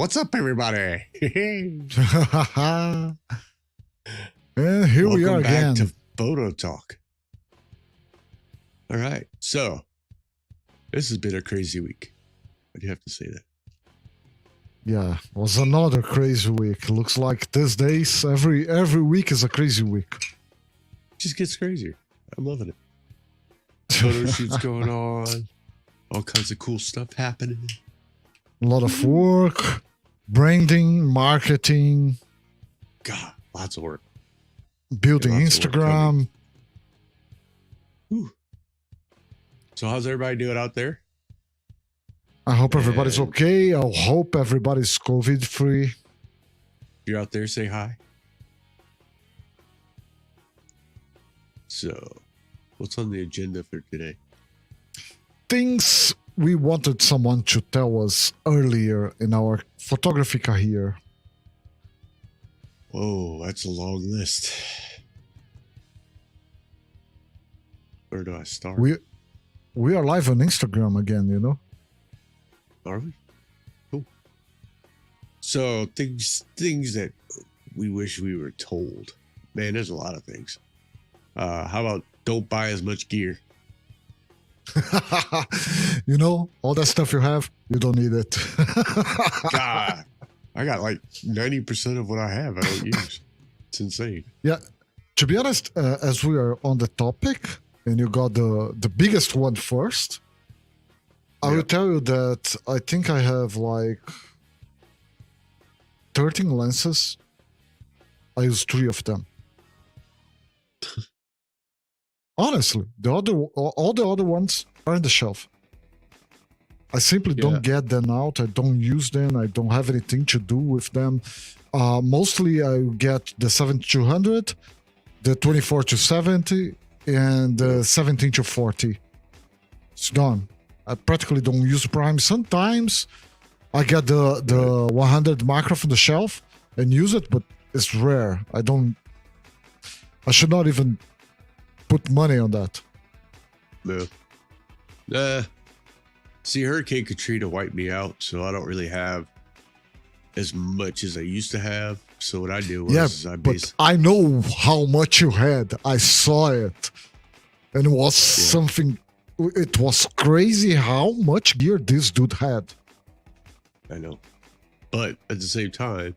What's up, everybody? And here we are Welcome back again. to Photo Talk. All right, so this has been a crazy week. I do have to say that. Yeah, it was another crazy week. Looks like these days, every week is a crazy week. It just gets crazier. I'm loving it. Photo shoots going on, all kinds of cool stuff happening. A lot of work, branding, marketing, God, lots of work. building Lots of work Instagram. Whew. So how's everybody doing out there? I hope everybody's And- okay. I hope everybody's COVID free. If you're out there, say hi. So, what's on the agenda for today? Things we wanted someone to tell us earlier in our photography career. Whoa, that's a long list. Where do I start? We are live on Instagram again, you know? Are we? Cool. So things that we wish we were told. Man, there's a lot of things. How about don't buy as much gear? You know, all that stuff you have, you don't need it. God, I got like 90% of what I have I don't use. It's insane. Yeah, to be honest, as we are on the topic, and you got the biggest one first, I will tell you that I think I have like 13 lenses. I use 3 of them. Honestly, all the other ones are on the shelf. I simply don't get them out. I don't use them. I don't have anything to do with them. Mostly I get the 7200, the 24-70, and the 17-40. It's done. I practically don't use prime. Sometimes I get the 100 macro from the shelf and use it, but it's rare. I should not even put money on that. No. See, Hurricane Katrina wiped me out, so I don't really have as much as I used to have. So what I did was I know how much you had. I saw it. And it was something... It was crazy how much gear this dude had. I know. But at the same time,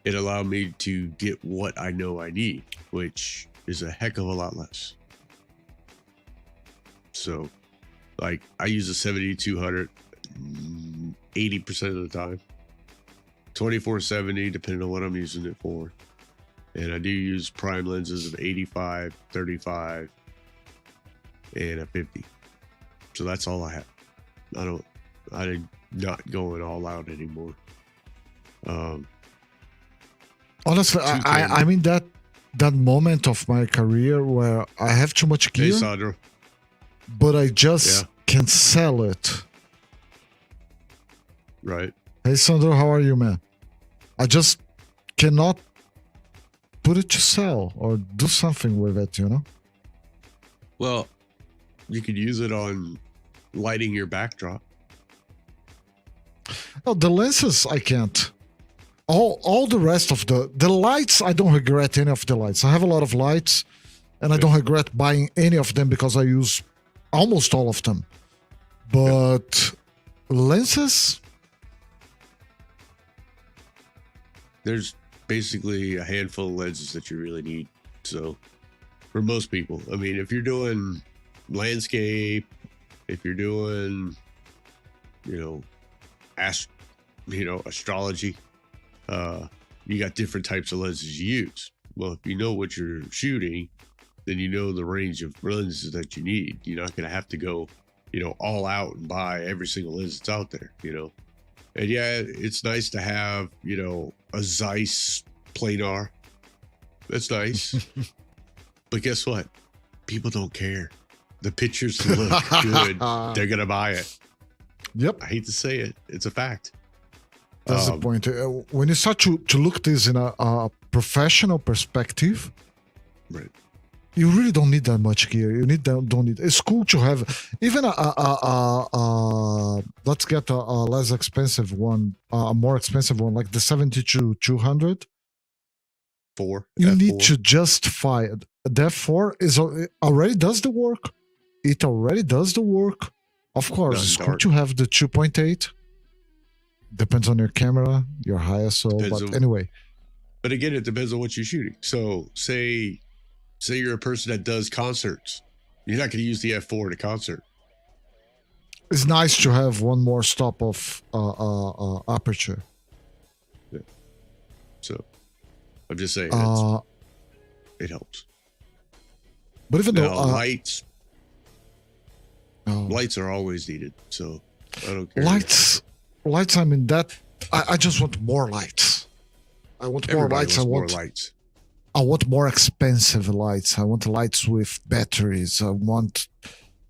it allowed me to get what I know I need, which is a heck of a lot less. So, like, I use a 7200 80% of the time. 24-70, depending on what I'm using it for. And I do use prime lenses of 85, 35, and a 50. So that's all I have. I'm not going all out anymore. Honestly, I'm in that moment of my career where I have too much gear, Hey, Sandro. but I just can sell it. Right. Hey, Sandro, how are you, man? I just cannot put it to sell or do something with it, you know? Well, you could use it on lighting your backdrop. Oh, the lenses, I can't. All the rest of the lights, I don't regret any of the lights. I have a lot of lights, and I don't regret buying any of them because I use almost all of them. But lenses... There's basically a handful of lenses that you really need. So for most people, I mean, if you're doing landscape, if you're doing, astrology, you got different types of lenses you use. Well, if you know what you're shooting, then you know the range of lenses that you need. You're not going to have to go, all out and buy every single lens that's out there, And yeah, it's nice to have, a Zeiss planar. That's nice. But guess what? People don't care. The pictures look good. They're going to buy it. Yep. I hate to say it. It's a fact. That's the point. When you start to look at this in a professional perspective, right, You really don't need that much gear. You don't need. It's cool to have even let's get a less expensive one, a more expensive one, like the 72-200. You F4. need to justify it. The F4 already does the work. It already does the work. Of course, Not it's cool dark. to have the 2.8. Depends on your camera, your ISO, but anyway. But again, it depends on what you're shooting. So say you're a person that does concerts. You're not going to use the F4 at a concert. It's nice to have one more stop of aperture. Yeah. So I'm just saying it helps. But even now, though lights are always needed. So I don't care. Lights. I mean that. I just want more lights. I want more lights. I want more expensive lights. I want lights with batteries. I want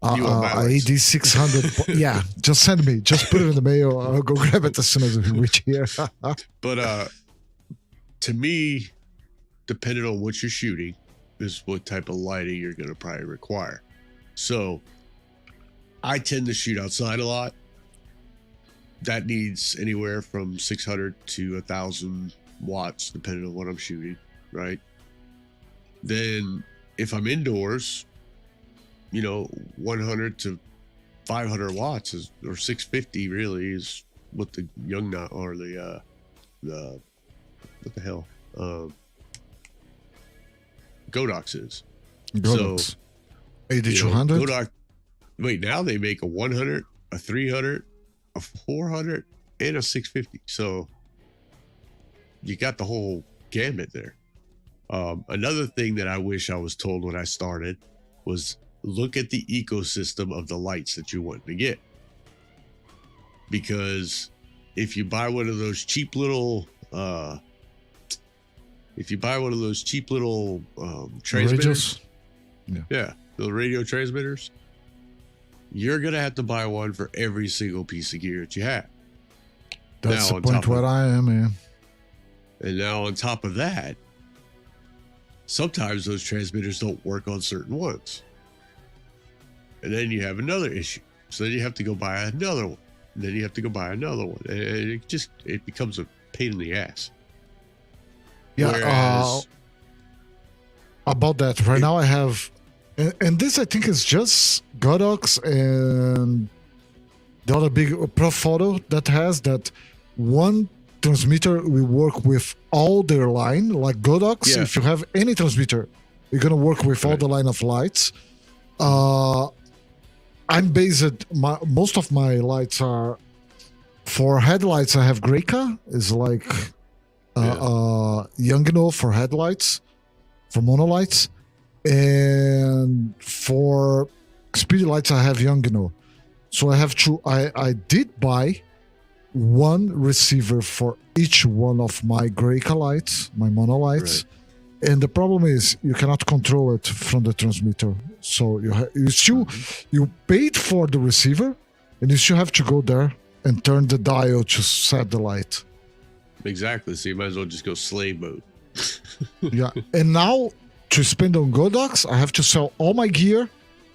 AD600. Yeah, just send me. Just put it in the mail. I'll go grab it as soon as we reach here. But to me, depending on what you're shooting, is what type of lighting you're going to probably require. So I tend to shoot outside a lot. That needs anywhere from 600 to 1,000 watts, depending on what I'm shooting, right? Then if I'm indoors, 100 to 500 watts or 650 really is what the what the hell Godox is. Godox. So 8200. Godox. Wait, now they make a 100, a 300, a 400, and a 650. So you got the whole gamut there. Another thing that I wish I was told when I started was look at the ecosystem of the lights that you want to get. Because if you buy one of those cheap little transmitters, the radio transmitters, you're gonna have to buy one for every single piece of gear that you have. That's the point where I am, man. And now on top of that, sometimes those transmitters don't work on certain ones. And then you have another issue. So then you have to go buy another one. And then you have to go buy another one. And it becomes a pain in the ass. Yeah. Whereas, about that, right now I have, and this I think is just Godox and the other big Pro Photo that has that one transmitter will work with all their line, like Godox. Yeah. If you have any transmitter, you're gonna work with all the line of lights. I'm based. Most of my lights are for headlights. I have Greika, is like Yangno for headlights, for monolights, and for speedy lights I have Yangno. So I have two. I did buy one receiver for each one of my Greika lights, my monolights. Right. And the problem is you cannot control it from the transmitter. So you paid for the receiver, and you still have to go there and turn the dial to set the light. Exactly. So you might as well just go slave mode. Yeah. And now to spend on Godox, I have to sell all my gear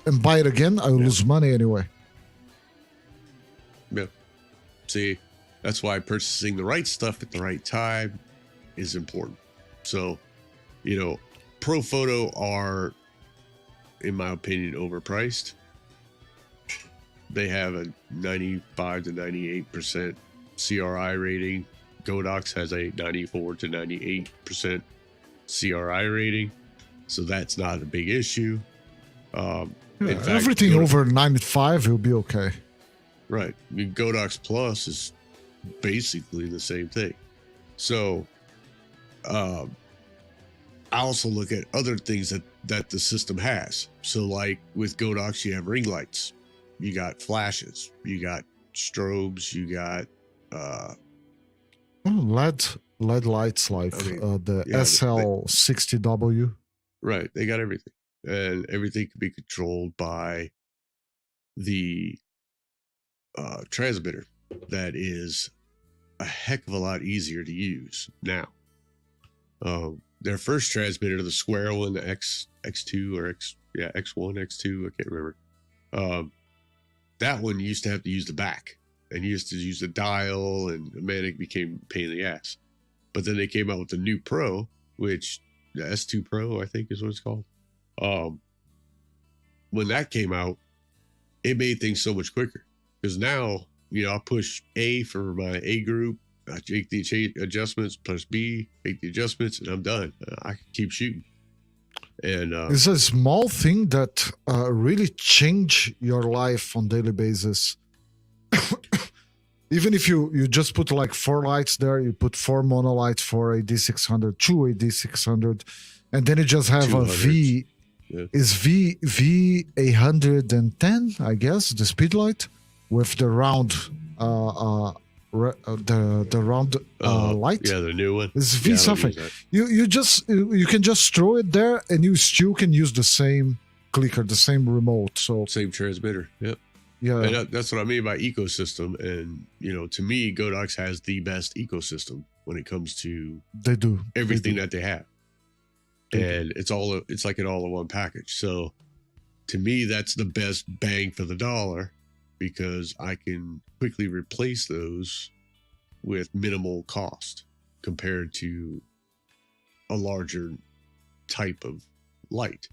and buy it again. I will lose money anyway. Yeah. See, that's why purchasing the right stuff at the right time is important. So, Pro Photo are, in my opinion, overpriced. They have a 95 to 98% CRI rating. Godox has a 94 to 98% CRI rating. So that's not a big issue. In fact, everything over 95 will be okay. Right. I mean, Godox Plus is basically the same thing. So, I also look at other things that the system has. So like with Godox, you have ring lights, you got flashes, you got strobes, you got LED lights like the SL60W. Right. They got everything. And everything can be controlled by the transmitter. That is a heck of a lot easier to use now. their first transmitter, the square one, the X2 or X1, X2, I can't remember. That one used to have to use the back, and you used to use the dial, and man, it became a pain in the ass. But then they came out with the new Pro, which the S2 Pro, I think is what it's called. When that came out, it made things so much quicker, because now, I push A for my A group, I make the adjustments, plus B, make the adjustments, and I'm done. I can keep shooting. And it's a small thing that really change your life on daily basis. Even if you just put like 4 lights there, you put 4 mono lights for AD600, 2 AD600, and then you just have a V. Yeah. Is V 110, I guess, the speed light with the round the round light. Yeah, the new one. It's V something. You can just throw it there, and you still can use the same clicker, the same remote. So same transmitter. Yep. Yeah, and that's what I mean by ecosystem. And to me, Godox has the best ecosystem when it comes to everything that they have. And it's like an all-in-one package. So to me, that's the best bang for the dollar, because I can quickly replace those with minimal cost compared to a larger type of light.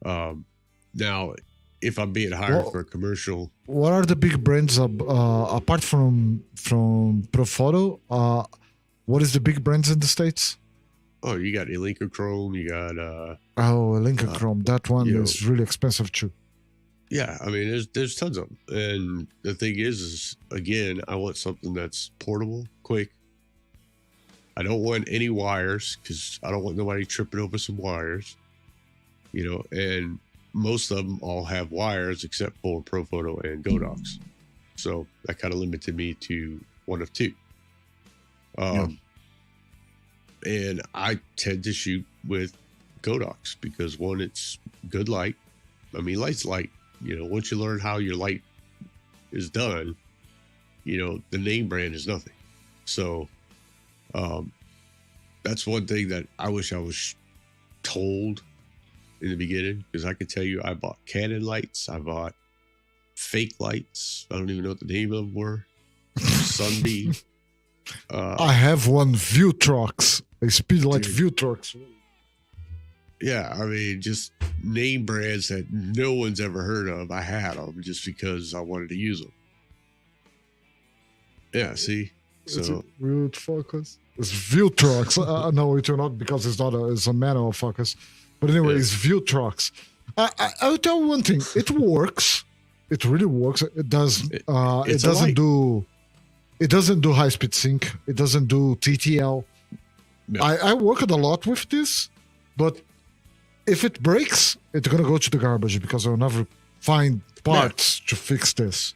Now, if I'm being hired for a commercial, what are the big brands apart from Profoto? What is the big brands in the States? Oh, you got Elinka Chrome, you got Elinka Chrome. That one is really expensive too. Yeah, I mean, there's tons of them. And the thing is again, I want something that's portable, quick. I don't want any wires, because I don't want nobody tripping over some wires. And most of them all have wires except for Profoto and Godox. So that kind of limited me to one of two. And I tend to shoot with Godox because, one, it's good light. I mean, light's light. Once you learn how your light is done, the name brand is nothing. So that's one thing that I wish I was told in the beginning, because I could tell you I bought Canon lights, I bought fake lights, I don't even know what the name of them were. Sunbeam. I have one Vutrox, a speed light Vutrox. Yeah, I mean, just name brands that no one's ever heard of. I had them just because I wanted to use them. Yeah, see? So weird focus. It's Vutrox. No, it will not, because it's a manual focus. But anyway, it's Vutrox. I'll tell you one thing. It works. It really works. It does. It doesn't do. It doesn't do high speed sync. It doesn't do TTL. No. I worked a lot with this, but if it breaks, it's gonna go to the garbage, because I'll never find parts to fix this.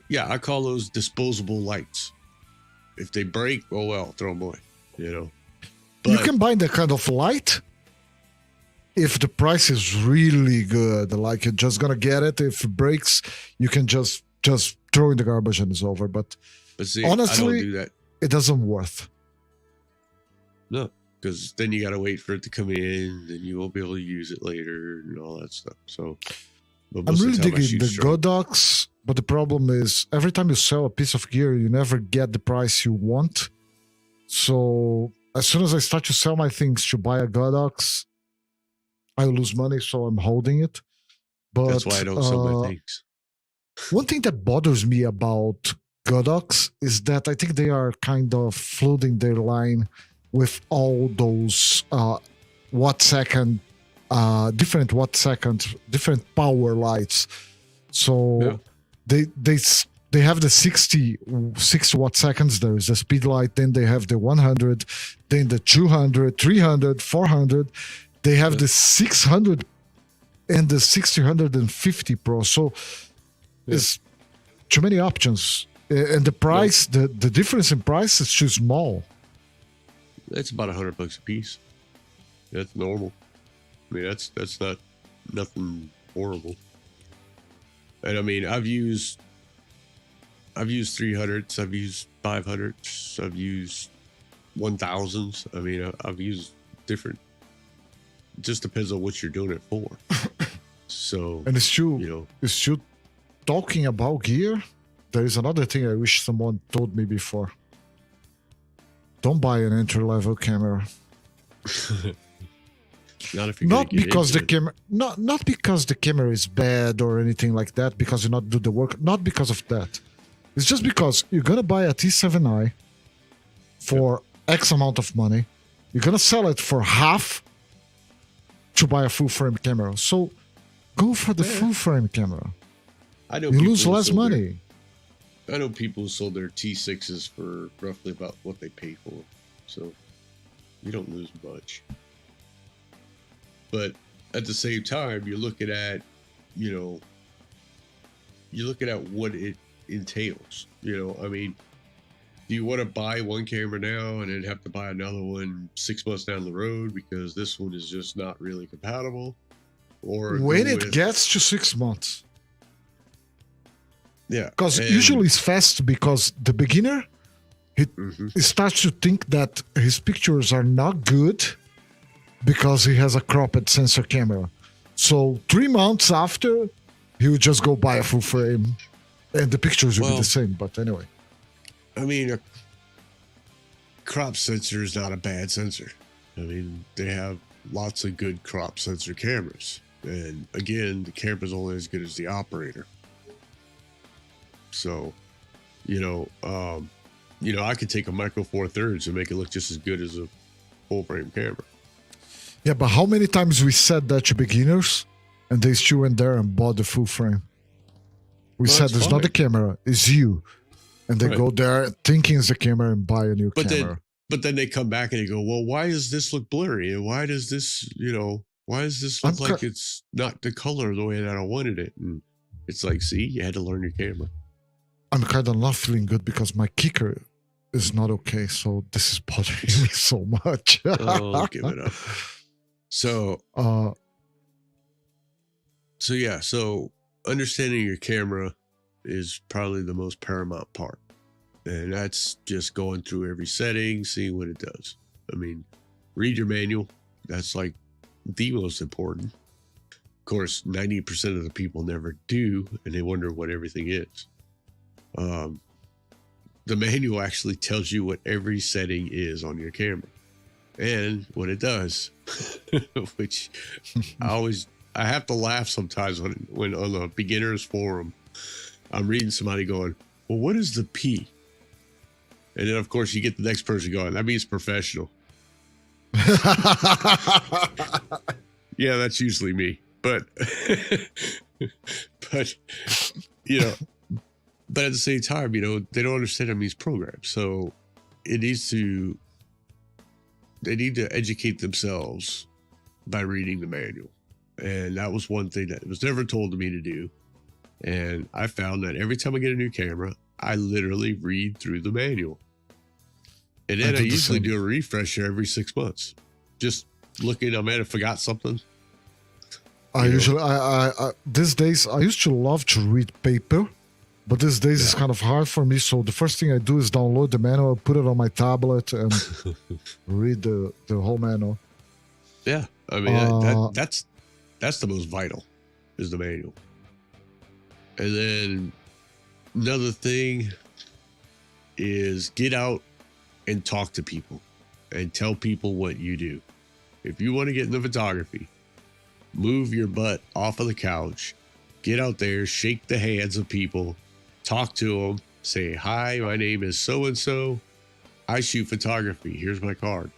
Yeah, I call those disposable lights. If they break, oh well, throw them away. But you can buy that kind of light if the price is really good. Like, you're just gonna get it. If it breaks, you can just throw in the garbage and it's over. But see, honestly, I don't do that. It doesn't worth. No, because then you got to wait for it to come in, and you won't be able to use it later and all that stuff. So I'm really digging the Godox, but the problem is every time you sell a piece of gear, you never get the price you want. So as soon as I start to sell my things to buy a Godox, I lose money, so I'm holding it. But that's why I don't sell my things. One thing that bothers me about Godox is that I think they are kind of flooding their line with all those different different power lights. So they have the 60 watt seconds. There is a speed light. Then they have the 100. Then the 200, 300, 400. They have the 600 and the 650 Pro. So it's too many options. And the price, the difference in price is too small. It's about $100 a piece. That's normal. I mean, that's not nothing horrible. And I mean, I've used 300s, I've used 500s, I've used 1000s. I mean, I've used different. It just depends on what you're doing it for. So, And it's still talking about gear. There is another thing I wish someone told me before. Don't buy an entry-level camera. Not because the camera, not because the camera is bad or anything like that. Because you not do the work. Not because of that. It's just because you're gonna buy a T7i for X amount of money. You're gonna sell it for half to buy a full-frame camera. So go for the full-frame camera. I know you lose less money. I know people who sold their T6s for roughly about what they pay for. So you don't lose much. But at the same time, you're looking at, what it entails. I mean, do you want to buy one camera now and then have to buy another one 6 months down the road because this one is just not really compatible? Or when it gets to 6 months. Yeah. Because usually it's fast because the beginner, he starts to think that his pictures are not good because he has a cropped sensor camera. So 3 months after, he would just go buy a full frame and the pictures will be the same. But anyway. I mean, a crop sensor is not a bad sensor. I mean, they have lots of good crop sensor cameras. And again, the camera's only as good as the operator. So, I could take a Micro Four Thirds and make it look just as good as a full frame camera. Yeah, but how many times we said that to beginners and they still went there and bought the full frame? We said it's not the camera, it's you. And they go there thinking it's the camera and buy a new camera. But then they come back and they go, well, why does this look blurry? And why does this, why does this look like it's not the color the way that I wanted it? And it's like, see, you had to learn your camera. I'm kind of not feeling good because my kicker is not okay. So this is bothering me so much. Oh, give it up. So understanding your camera is probably the most paramount part. And that's just going through every setting, seeing what it does. I mean, read your manual. That's like the most important. Of course, 90% of the people never do, and they wonder what everything is. The manual actually tells you what every setting is on your camera and what it does, which I have to laugh sometimes when on the beginners forum, I'm reading somebody going, well, what is the P? And then of course you get the next person going, that means professional. Yeah, that's usually me, but but at the same time, they don't understand it means program. So they need to educate themselves by reading the manual. And that was one thing that was never told to me to do. And I found that every time I get a new camera, I literally read through the manual. And then I usually do a refresher every 6 months. Just looking, I might have forgot something. These days, I used to love to read paper. But these days it's kind of hard for me. So the first thing I do is download the manual, put it on my tablet, and read the whole manual. Yeah, I mean that's the most vital, is the manual. And then another thing is get out and talk to people and tell people what you do. If you want to get into photography, move your butt off of the couch, get out there, shake the hands of people. Talk to them, say, hi, my name is so-and-so. I shoot photography. Here's my card.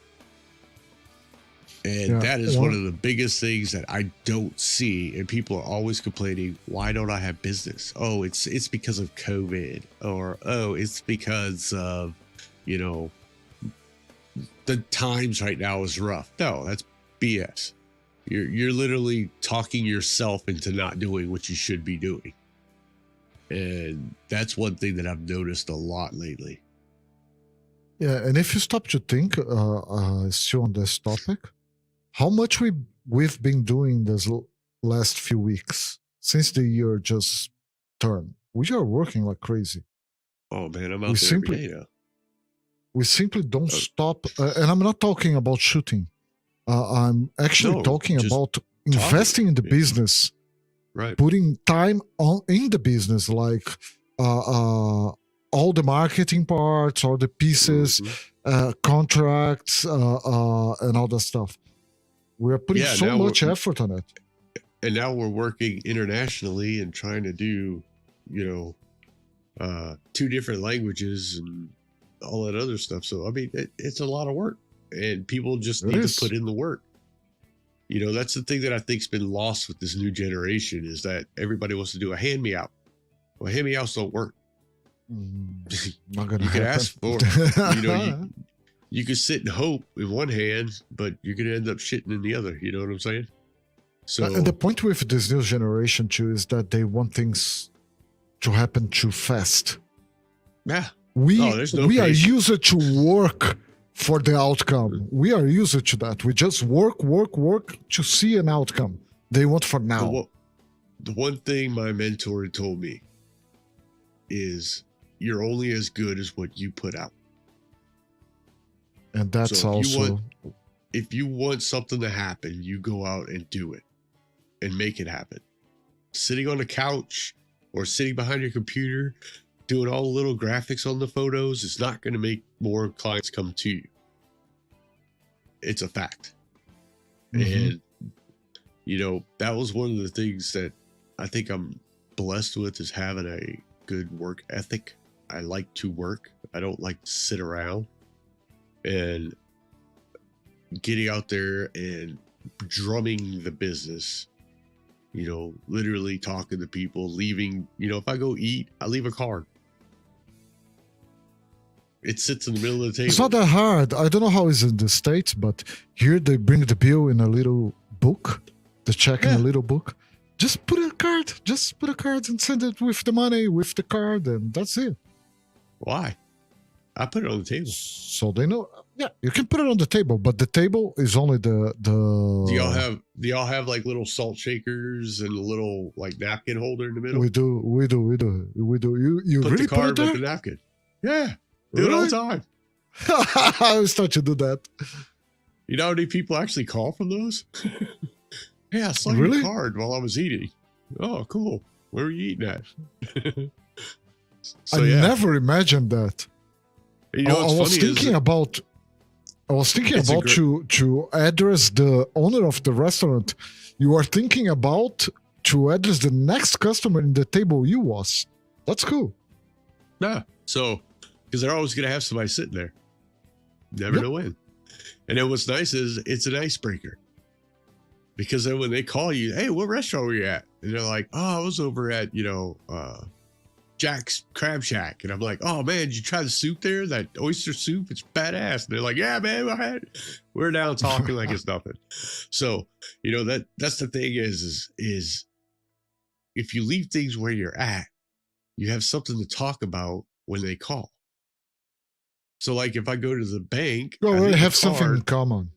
And that is one of the biggest things that I don't see. And people are always complaining, why don't I have business? Oh, it's because of COVID. Or, oh, it's because of, the times right now is rough. No, that's BS. You're literally talking yourself into not doing what you should be doing. And that's one thing that I've noticed a lot lately. Yeah, and if you stop to think, still on this topic, how much we've been doing this last few weeks since the year just turned. We are working like crazy. Oh man, I'm out there every day now. We simply don't stop. And I'm not talking about shooting. I'm actually No, talking just about talking. investing in the Yeah, business, right. putting time on in the business, like uh, uh, all the marketing parts, all the pieces, Hmm. contracts, and all that stuff. We are putting Yeah, so much effort on it. now we're working internationally and trying to do, you know, two different languages and all that other stuff. So I mean, it's a lot of work, and people just It need to is. put in the work. You know, that's the thing that I think's been lost with this new generation is that everybody wants to do a hand me out. Well, hand me outs don't work. Not gonna You can happen. ask for, you can sit and hope in one hand, but you're gonna end up shitting in the other. You know what I'm saying? So And the point with this new generation too is that they want things to happen too fast. yeah, We there's no we are patience. used to work for the outcome. We are used to that. We just work to see an outcome. They want for now. The one thing my mentor told me is you're only as good as what you put out. And that's So also if you want something to happen, you go out and do it and make it happen. Sitting on the couch or sitting behind your computer doing all the little graphics on the photos is not going to make more clients come to you. It's a fact. And that was one of the things that I think I'm blessed with, is having a good work ethic. I like to work. I don't like to sit around. And getting out there and drumming the business, literally talking to people, leaving, if I go eat, I leave a card. It sits in the middle of the table. It's not that hard. I don't know how it's in the States, but here they bring the bill in a little book, the check in a little book. Just put a card and send it with the money, with the card, and that's it. Why? I put it on the table. So they know. Yeah, you can put it on the table, but the table is only the. Do y'all have like little salt shakers and a little like napkin holder in the middle? We do. You put really the card put it there? with the napkin. Yeah, do it all the time. I always thought you do that. You know how many people actually call from those? Hey, I saw Really? your card while I was eating. Oh, cool. Where were you eating at? I never imagined that. I was thinking about to address the owner of the restaurant. You are thinking about to address the next customer in the table you was. That's cool. Yeah. So, because they're always going to have somebody sitting there. Never know when. And then what's nice is it's an icebreaker. Because then when they call you, hey, what restaurant were you at? And they're like, oh, I was over at, Jack's Crab Shack. And I'm like, oh man, did you try the soup there? That oyster soup? It's badass. And they're like, yeah, man, we're down talking like it's nothing. So, that's the thing is if you leave things where you're at, you have something to talk about when they call. So like if I go to the bank, you already have something in common.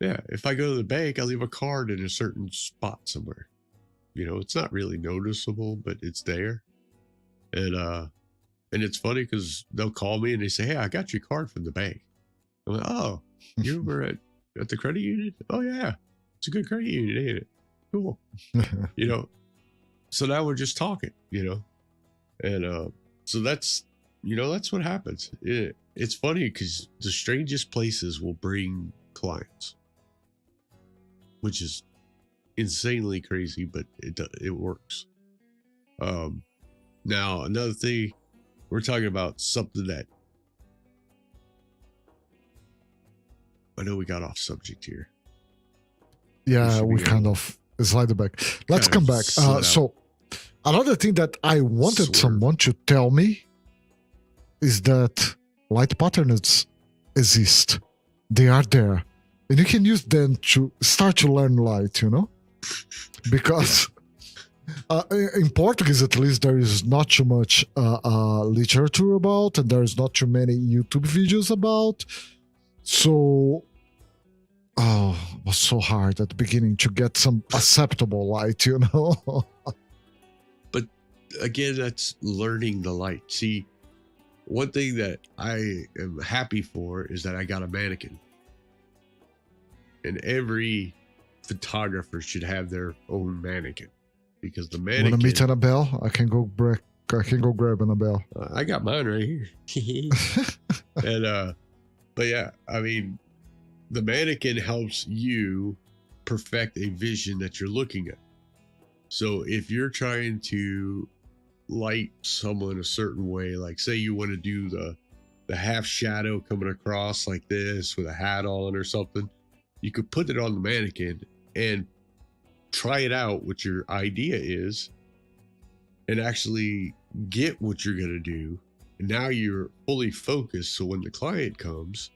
Yeah. If I go to the bank, I leave a card in a certain spot somewhere. It's not really noticeable, but it's there. And it's funny because they'll call me and they say, hey, I got your card from the bank. I'm like, oh, you were at the credit union? Oh, yeah. It's a good credit union, ain't it? Cool. So now we're just talking, And so that's what happens. It's funny because the strangest places will bring clients, which is insanely crazy, but it works. Now, another thing, we're talking about something that I know we got off subject here. Yeah, we kind of slide back. Let's come back. So another thing that I wanted someone to tell me is that light patterns exist. They are there. And you can use them to start to learn light, Because in Portuguese, at least, there is not too much literature about, and there's not too many YouTube videos about. So, it was so hard at the beginning to get some acceptable light, But again, that's learning the light. See, one thing that I am happy for is that I got a mannequin. And every photographer should have their own mannequin, because the You mannequin. want to meet Annabelle? I can go grab Annabelle. I got mine right here. And but yeah, I mean, the mannequin helps you perfect a vision that you're looking at. So if you're trying to light someone a certain way, like say you want to do the half shadow coming across like this with a hat on or something, you could put it on the mannequin and try it out what your idea is and actually get what you're going to do. And now you're fully focused, so when the client comes,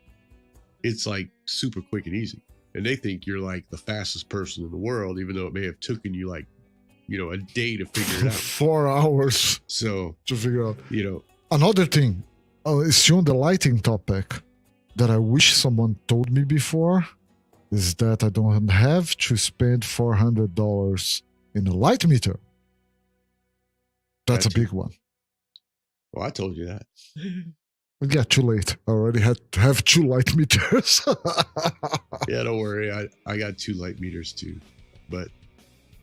it's like super quick and easy, and they think you're like the fastest person in the world, even though it may have taken you like, a day to figure it out. 4 hours So to figure out. Another thing, it's on the lighting topic that I wish someone told me before, is that I don't have to spend $400 in a light meter. That's a big one. Well, I told you that. Yeah, too late. I already had to have 2 light meters. Yeah, don't worry. I got 2 light meters too. But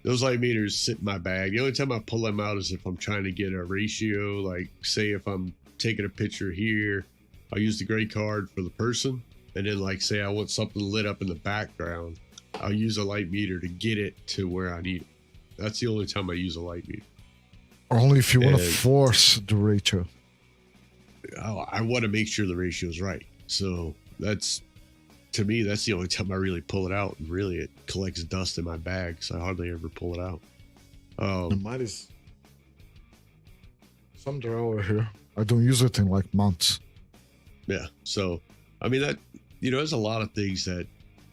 those light meters sit in my bag. The only time I pull them out is if I'm trying to get a ratio. Like, say if I'm taking a picture here, I'll use the gray card for the person. And then, like, say I want something lit up in the background, I'll use a light meter to get it to where I need it. That's the only time I use a light meter. Only if you want to force the ratio. I want to make sure the ratio is right. So to me, that's the only time I really pull it out. And really, it collects dust in my bag, so I hardly ever pull it out. Mine is some drawer here. I don't use it in like months. Yeah. So, I mean, that, there's a lot of things that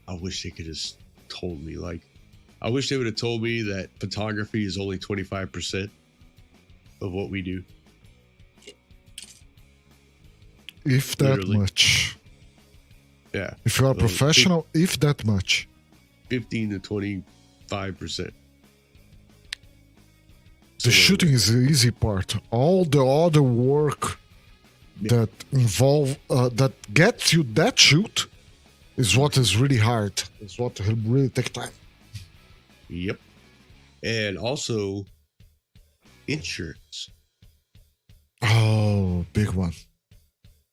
I wish they could have told me. Like, I wish they would have told me that photography is only 25% of what we do. If that Literally. Much. Yeah. If you are a professional, if that much. 15 to 25%. The shooting is the easy part. All the other work that that gets you that shoot is what is really hard. It's what will really take time. Yep. And also insurance. Oh, big one.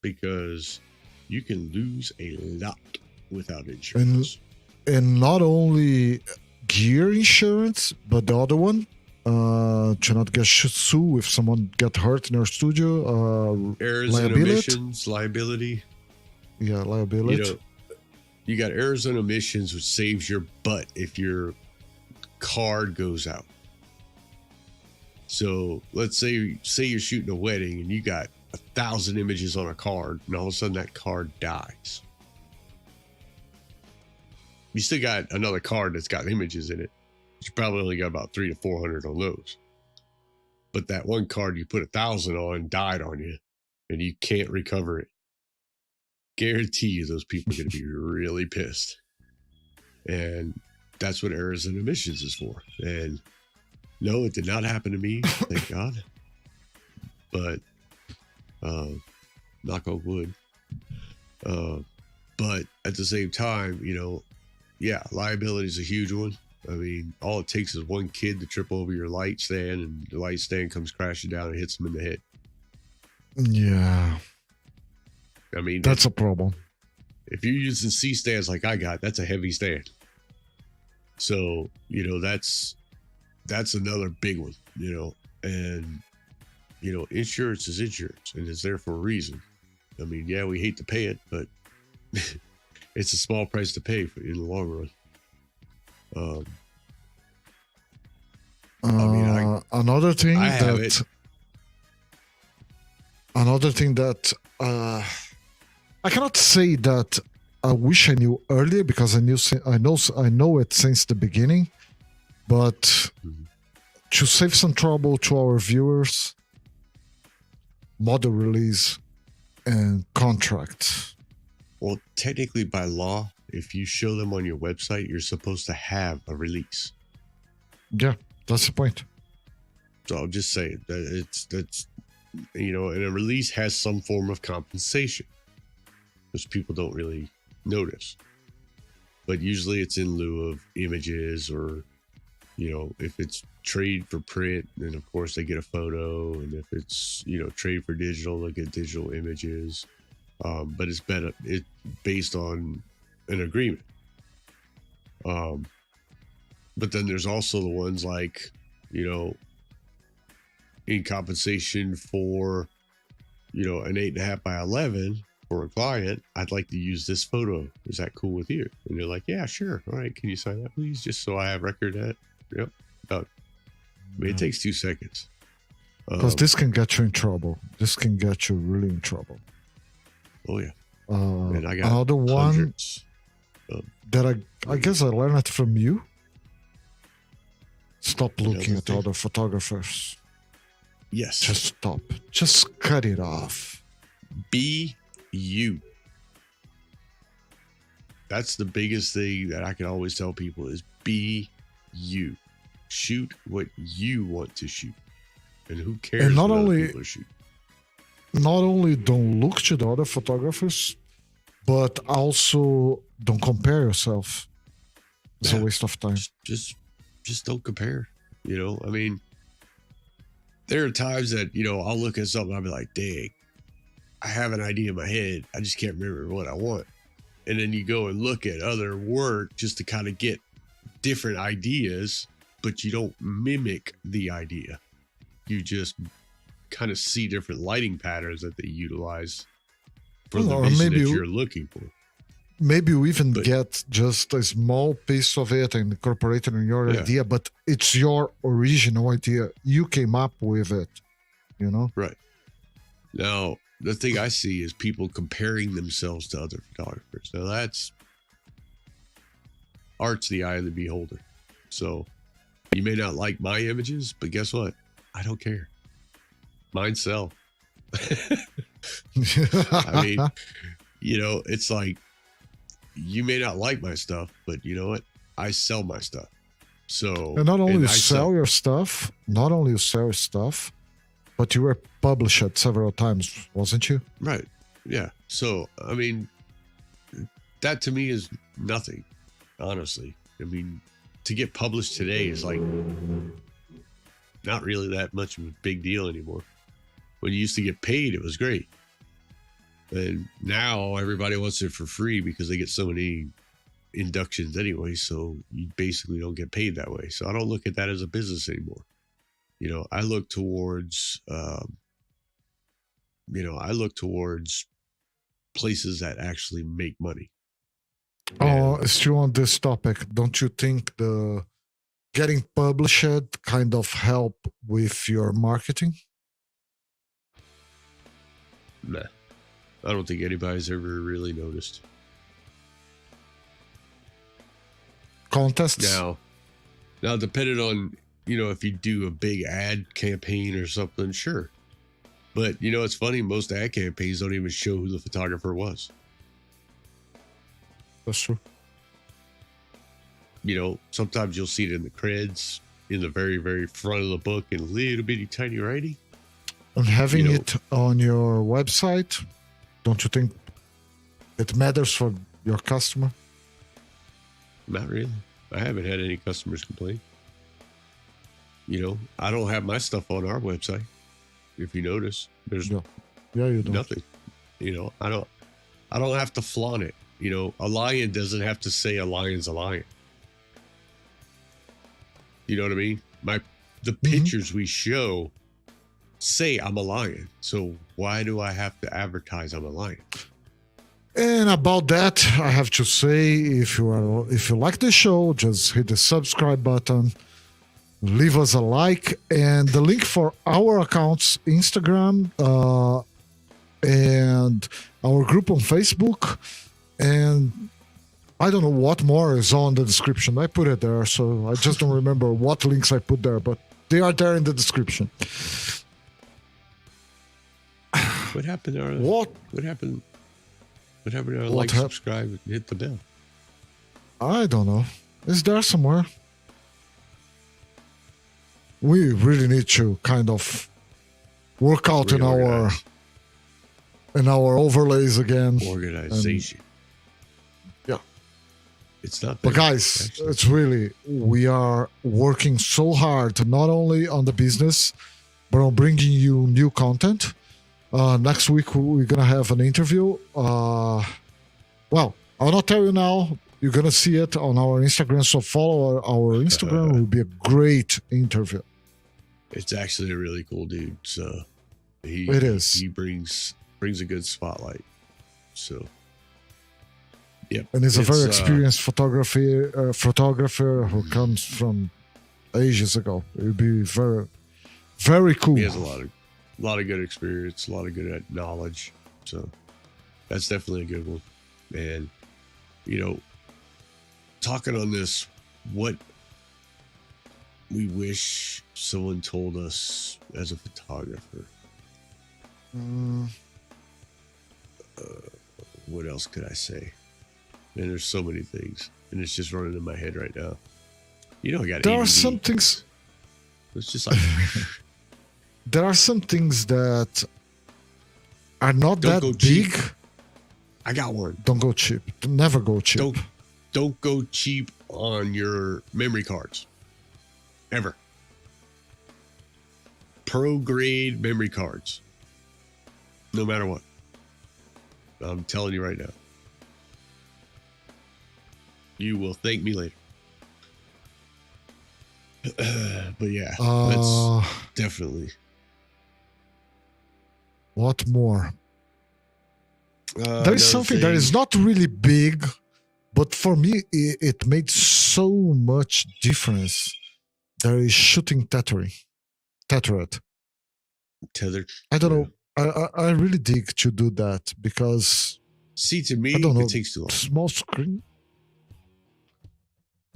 Because you can lose a lot without insurance. And not only gear insurance, but the other one, to not get sued if someone get hurt in your studio. Errors and omissions, liability. Yeah, liability. You got errors and omissions, which saves your butt if your card goes out. So let's say you're shooting a wedding and you got 1,000 images on a card, and all of a sudden that card dies. You still got another card that's got images in it. You probably only got about 300 to 400 on those. But that one card you put 1,000 on died on you, and you can't recover it. Guarantee you those people are going to be really pissed. And that's what errors and omissions is for. And no, it did not happen to me, thank God. But knock on wood. But at the same time, liability is a huge one. I mean, all it takes is one kid to trip over your light stand, and the light stand comes crashing down and hits them in the head. Yeah. I mean, that's a problem. If you're using C stands like I got, that's a heavy stand. So, that's another big one, and, insurance is insurance, and it's there for a reason. I mean, yeah, we hate to pay it, but it's a small price to pay in the long run. Another thing that I cannot say that I wish I knew earlier, because I know it since the beginning, but to save some trouble to our viewers, model release and contract. Well, technically by law, if you show them on your website, you're supposed to have a release. Yeah, that's the point. So I'll just say that and a release has some form of compensation, which people don't really notice. but usually it's in lieu of images, or if it's trade for print, then of course they get a photo, and if it's trade for digital, they get digital images. But it's based on an agreement. But then there's also the ones like, in compensation for, an 8.5 by 11 for a client, I'd like to use this photo. Is that cool with you? And they're like, yeah, sure. All right. Can you sign that, please? Just so I have record of that. Yep. Done. I mean, it takes 2 seconds. Because this can get you in trouble. This can get you really in trouble. Oh, yeah. And I got another one that I guess I learned it from you. Stop looking at other photographers. Yes. Just stop. Just cut it off. Be you. That's the biggest thing that I can always tell people is be you. Shoot what you want to shoot. And who cares and not what only, other people shoot? Not only don't look to the other photographers, but also don't compare yourself. It's a waste of time. Just don't compare. I mean, there are times that, I'll look at something and I'll be like, dang, I have an idea in my head. I just can't remember what I want. And then you go and look at other work just to kind of get different ideas, but you don't mimic the idea. You just kind of see different lighting patterns that they utilize for the vision that you're looking for. Maybe you even get just a small piece of it and incorporate it in your idea, but it's your original idea. You came up with it, Right. Now, the thing I see is people comparing themselves to other photographers. Now, that's art's the eye of the beholder. So you may not like my images, but guess what? I don't care. Mine sell. I mean, it's like, you may not like my stuff, but you know what? I sell my stuff. So, and not only you sell your stuff, but you were published several times, wasn't you? Right. Yeah. So, I mean, that to me is nothing, honestly. I mean, to get published today is like not really that much of a big deal anymore. When you used to get paid, it was great. And now everybody wants it for free because they get so many inductions anyway. So you basically don't get paid that way. So I don't look at that as a business anymore. I look towards, places that actually make money. Still on this topic, don't you think the getting published kind of help with your marketing? Nah. I don't think anybody's ever really noticed. Contests? Now, depending on, if you do a big ad campaign or something, sure. But, it's funny, most ad campaigns don't even show who the photographer was. That's true. Sometimes you'll see it in the creds, in the very, very front of the book, in little bitty tiny writing. And having it on your website, don't you think it matters for your customer? Not really. I haven't had any customers complain. I don't have my stuff on our website. If you notice, there's you don't. Nothing. I don't have to flaunt it. A lion doesn't have to say a lion's a lion. You know what I mean? The pictures we show say I'm a lion. So why do I have to advertise I'm a lion? And about that, I have to say, if you like the show, just hit the subscribe button, leave us a like, and the link for our accounts, Instagram, and our group on Facebook, and I don't know what more is on the description. I put it there, so I just don't remember what links I put there, but they are there in the description. What happened to our... What happened? What happened to our like, subscribe, and hit the bell? I don't know. It's there somewhere. We really need to kind of work out in our overlays again. Organization. Yeah. It's not But bad, guys, actually. it's really, we are working so hard, not only on the business, but on bringing you new content. Next week, we're going to have an interview. Well, I'll not tell you now. You're going to see it on our Instagram. So follow our Instagram. It will be a great interview. It's actually a really cool dude. So It is. he brings a good spotlight. So yeah, And he's a very experienced photographer who comes from ages ago. It would be very, very cool. He has a lot of good experience, a lot of good knowledge. So that's definitely a good one. And talking on this, what we wish someone told us as a photographer. What else could I say? Man, there's so many things, and it's just running in my head right now. I got. There ADD. are some things. It's just like there are some things that are not Don't that go big. cheap. I got one. Don't go cheap. Never go cheap. Don't go cheap on your memory cards. Ever. Pro grade memory cards. No matter what. I'm telling you right now. You will thank me later. But yeah, that's definitely. What more? There is something that is not really big, but for me, it made so much difference. There is shooting tethered. Tethered. I don't know. I really dig to do that because. See, to me, I don't know, it takes too long. Small screen.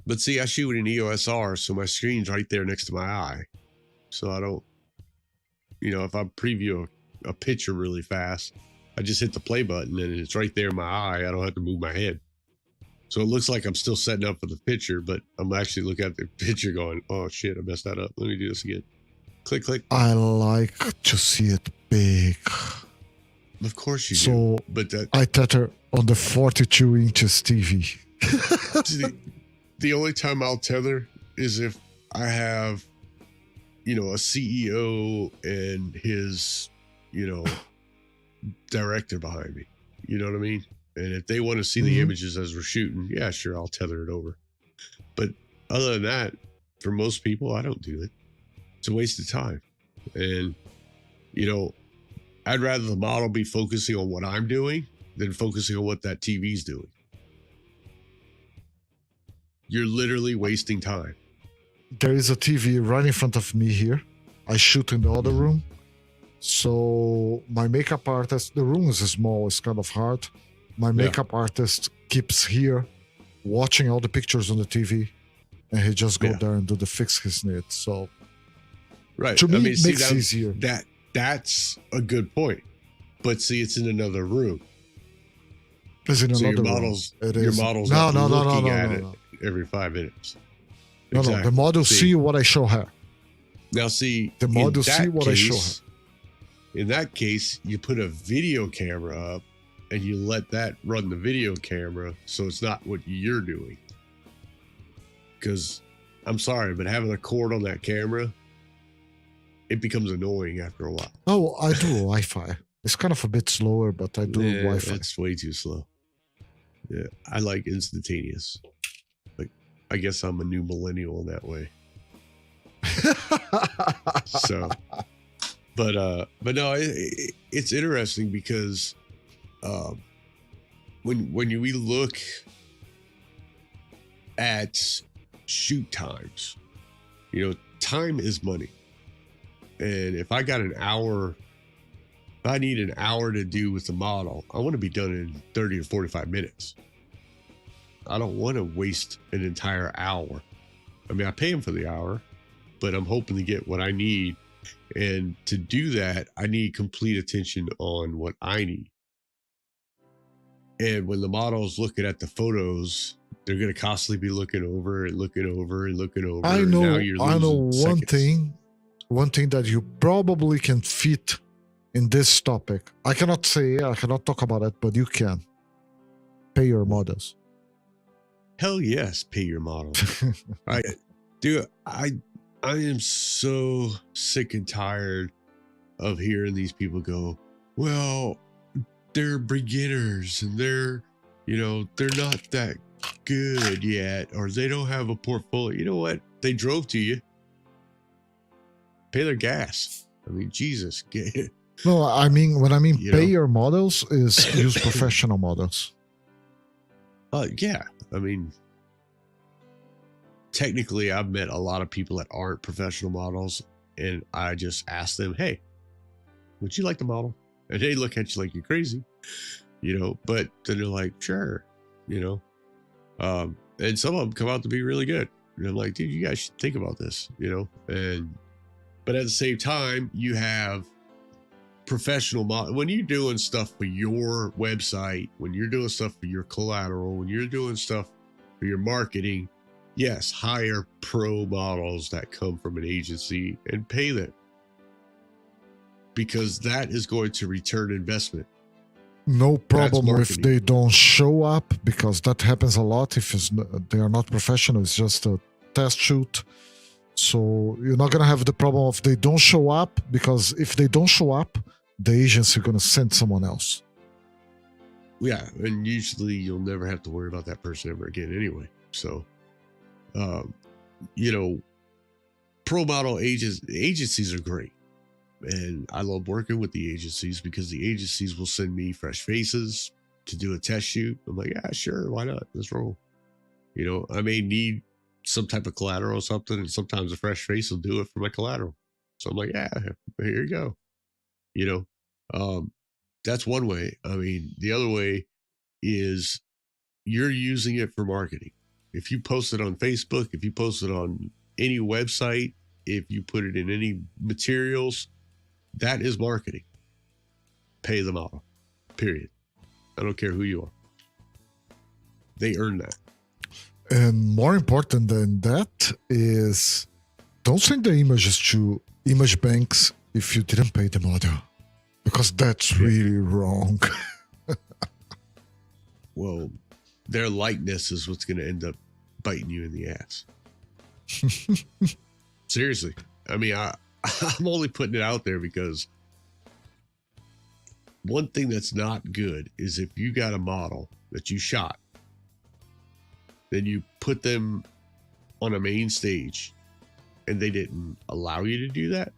But see, I shoot in EOS R, so my screen's right there next to my eye. So I don't, if I preview a picture really fast, I just hit the play button and it's right there in my eye. I don't have to move my head. So it looks like I'm still setting up for the picture, but I'm actually looking at the picture going, oh shit, I messed that up. Let me do this again. Click, click. I like to see it big. Of course you do. But I tether on the 42 inches TV. The only time I'll tether is if I have, a CEO and his, director behind me. You know what I mean? And if they want to see the images as we're shooting, yeah, sure, I'll tether it over. But other than that, for most people, I don't do it. It's a waste of time. And, I'd rather the model be focusing on what I'm doing than focusing on what that TV's doing. You're literally wasting time. There is a TV right in front of me here. I shoot in the other room. So my makeup artist, the room is small, it's kind of hard. My makeup artist keeps here watching all the pictures on the TV, and he just go there and do the fix his need. So to me, it makes it easier. That's a good point. But see, it's in another room. It's in another room. Your model's not looking at it every 5 minutes. No, the model see what I show her. Now see, the model see what I show her. In that case, you put a video camera up and you let that run the video camera, so it's not what you're doing. Because I'm sorry, but having a cord on that camera, it becomes annoying after a while. Oh, I do Wi-Fi. It's kind of a bit slower, but I do Wi-Fi. It's way too slow. Yeah, I like instantaneous. I guess I'm a new millennial in that way. So, but no, it's interesting because when we look at shoot times, time is money. And if I got an hour, if I need an hour to do with the model, I want to be done in 30 or 45 minutes. I don't want to waste an entire hour. I mean, I pay him for the hour, but I'm hoping to get what I need. And to do that, I need complete attention on what I need. And when the model is looking at the photos, they're going to constantly be looking over and looking over and looking over. I know seconds. one thing that you probably can fit in this topic. I cannot talk about it, but you can. Pay your models. hell yes, pay your model. I am so sick and tired of hearing these people go, well, they're beginners and they're not that good yet, or they don't have a portfolio. You know what? They drove to you. Pay their gas. I mean, Jesus. No, I mean, when I mean pay your models is use professional models. Yeah. I mean, technically, I've met a lot of people that aren't professional models, and I just ask them, hey, would you like to model? And they look at you like you're crazy, but then they're like, sure, and some of them come out to be really good. And I'm like, dude, you guys should think about this, but at the same time, you have professional model. When you're doing stuff for your website, when you're doing stuff for your collateral, when you're doing stuff for your marketing, yes, hire pro models that come from an agency and pay them, because that is going to return investment. No problem if they don't show up, because that happens a lot. If they are not professional, it's just a test shoot. So you're not going to have the problem of they don't show up, because if they don't show up, the agency is going to send someone else. Yeah, and usually you'll never have to worry about that person ever again anyway. So, pro model agencies are great. And I love working with the agencies, because the agencies will send me fresh faces to do a test shoot. I'm like, yeah, sure, why not? Let's roll. I may need some type of collateral or something, and sometimes a fresh face will do it for my collateral. So I'm like, yeah, here you go. That's one way. I mean, the other way is you're using it for marketing. If you post it on Facebook, if you post it on any website, if you put it in any materials, that is marketing. Pay the model, period. I don't care who you are. They earn that. And more important than that is, don't send the images to image banks if you didn't pay the model, because that's really wrong. Well, their likeness is what's going to end up biting you in the ass. Seriously. I mean, I'm only putting it out there because one thing that's not good is if you got a model that you shot, then you put them on a main stage and they didn't allow you to do that.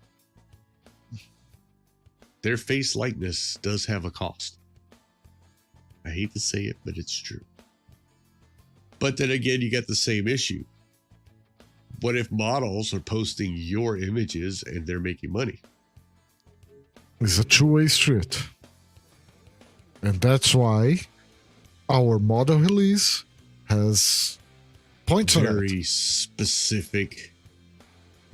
Their face likeness does have a cost. I hate to say it, but it's true. But then again, you get the same issue. What if models are posting your images and they're making money? It's a two-way street. And that's why our model release has points on it. Very specific,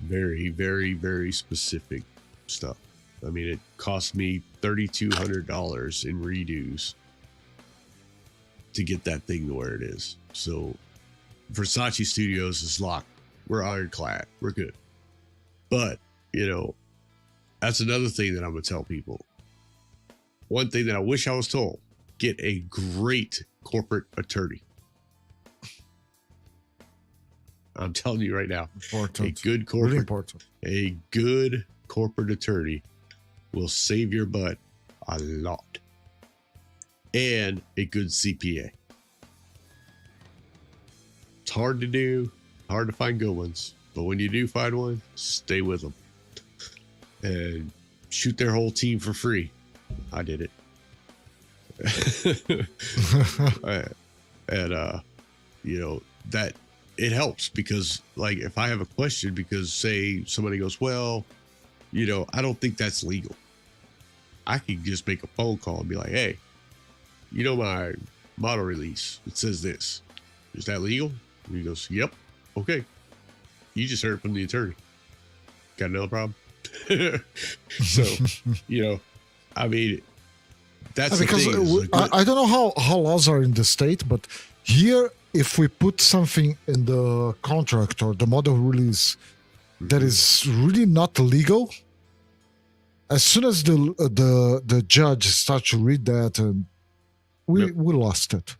very, very, very specific stuff. I mean, it cost me $3,200 in redos to get that thing to where it is. So Versace Studios is locked. We're ironclad. We're good. But, that's another thing that I'm going to tell people. One thing that I wish I was told, get a great corporate attorney. I'm telling you right now, important. A good corporate attorney will save your butt a lot. And a good CPA. It's hard to do, hard to find good ones, but when you do find one, stay with them and shoot their whole team for free. I did it. That it helps, because like if I have a question, because say somebody goes, well, I don't think that's legal. I can just make a phone call and be like, hey, my model release, it says this. Is that legal? And he goes, yep. Okay. You just heard it from the attorney. Got another problem? So, I mean, that's because the thing. I don't know how laws are in the state, but here, if we put something in the contract or the model release that is really not legal, as soon as the judge starts to read that, we lost it.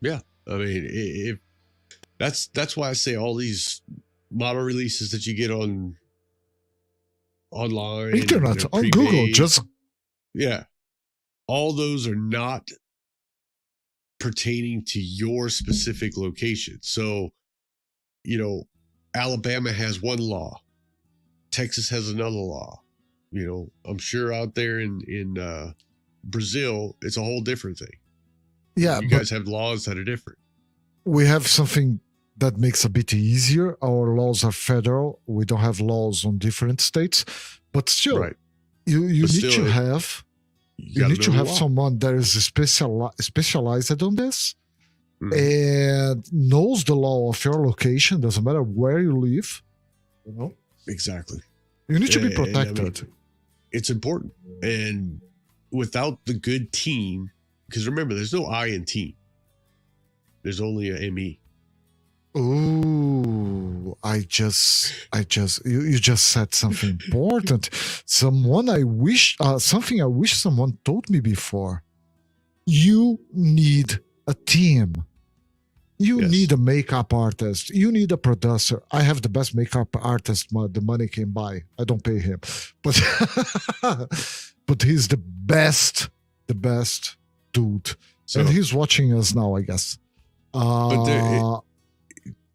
Yeah. I mean, if that's why I say all these model releases that you get on online, internet, on Google, just yeah, all those are not pertaining to your specific location. So, Alabama has one law, Texas has another law. I'm sure out there in Brazil, it's a whole different thing. Yeah, you guys have laws that are different. We have something that makes a bit easier. Our laws are federal. We don't have laws on different states, but still, right. you need to have someone that is specialized on this and knows the law of your location. Doesn't matter where you live. Exactly. You need to be protected. It's important, and without the good team, because remember, there's no I in team. There's only a ME. Ooh, you just said something important. Something I wish someone told me before. You need a team. You need a makeup artist. You need a producer. I have the best makeup artist the money can buy. I don't pay him, but but he's the best dude, and he's watching us now, I guess. But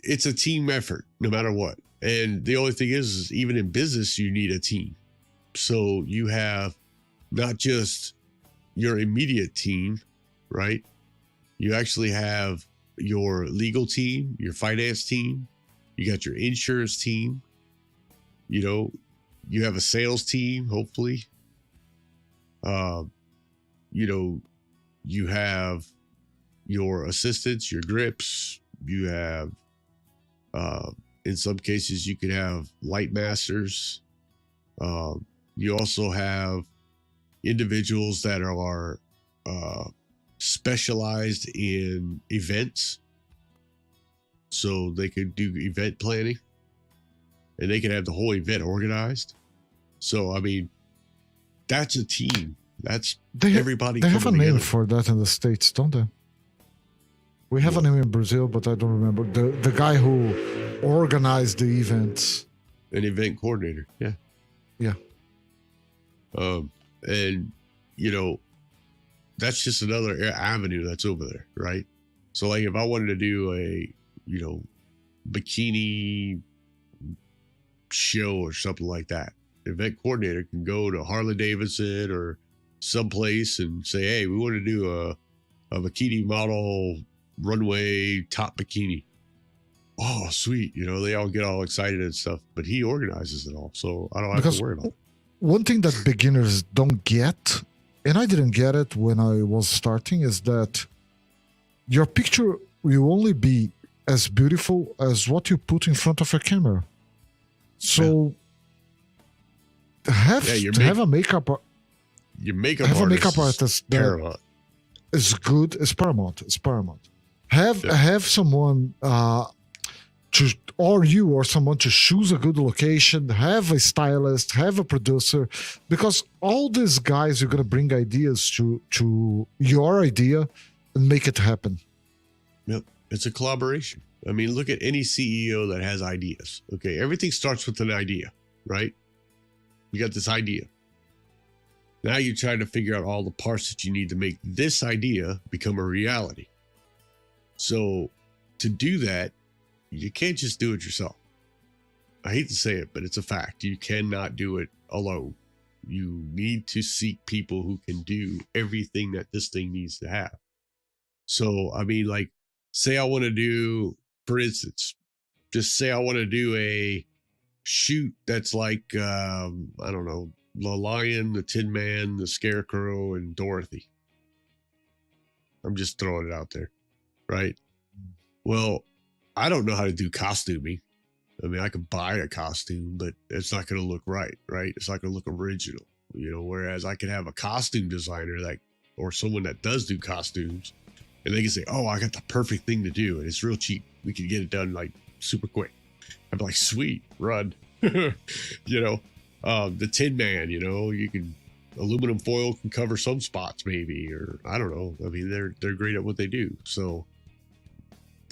it's a team effort, no matter what. And the only thing is even in business, you need a team. So you have not just your immediate team, right? You actually have your legal team, your finance team, you got your insurance team, you have a sales team, hopefully. You have your assistants, your grips, you have in some cases you could have light masters. You also have individuals that are specialized in events, so they could do event planning and they can have the whole event organized. So I mean, that's a team. That's everybody. They have a name for that in the States, don't they? We have a name in Brazil, but I don't remember. The guy who organized the events. An event coordinator. Yeah. Yeah. And that's just another avenue that's over there, right? So like if I wanted to do a, bikini show or something like that, the event coordinator can go to Harley Davidson or someplace and say, hey, we want to do a bikini model runway top bikini. Oh, sweet. They all get all excited and stuff, but he organizes it all. So I don't have to worry about it. One thing that beginners don't get, and I didn't get it when I was starting, is that your picture will only be as beautiful as what you put in front of your camera. So have a makeup artist paramount. Is good. It's paramount. Have someone or someone to choose a good location, have a stylist, have a producer, because all these guys are going to bring ideas to your idea and make it happen. Yep. It's a collaboration. I mean, look at any CEO that has ideas. Okay. Everything starts with an idea, right? You got this idea. Now you're trying to figure out all the parts that you need to make this idea become a reality. So to do that, you can't just do it yourself. I hate to say it, but it's a fact. You cannot do it alone. You need to seek people who can do everything that this thing needs to have. So, I mean, like, say I want to do, for instance, just say I want to do a shoot that's like, I don't know, the Lion, the Tin Man, the Scarecrow, and Dorothy. I'm just throwing it out there, right? Well, I don't know how to do costuming. I mean, I could buy a costume, but it's not going to look right? It's not going to look original, whereas I could have a costume designer or someone that does do costumes, and they can say, oh, I got the perfect thing to do, and it's real cheap. We can get it done like super quick. I'm like, sweet, run. The Tin Man, you can, aluminum foil can cover some spots maybe, or I don't know. I mean, they're great at what they do. So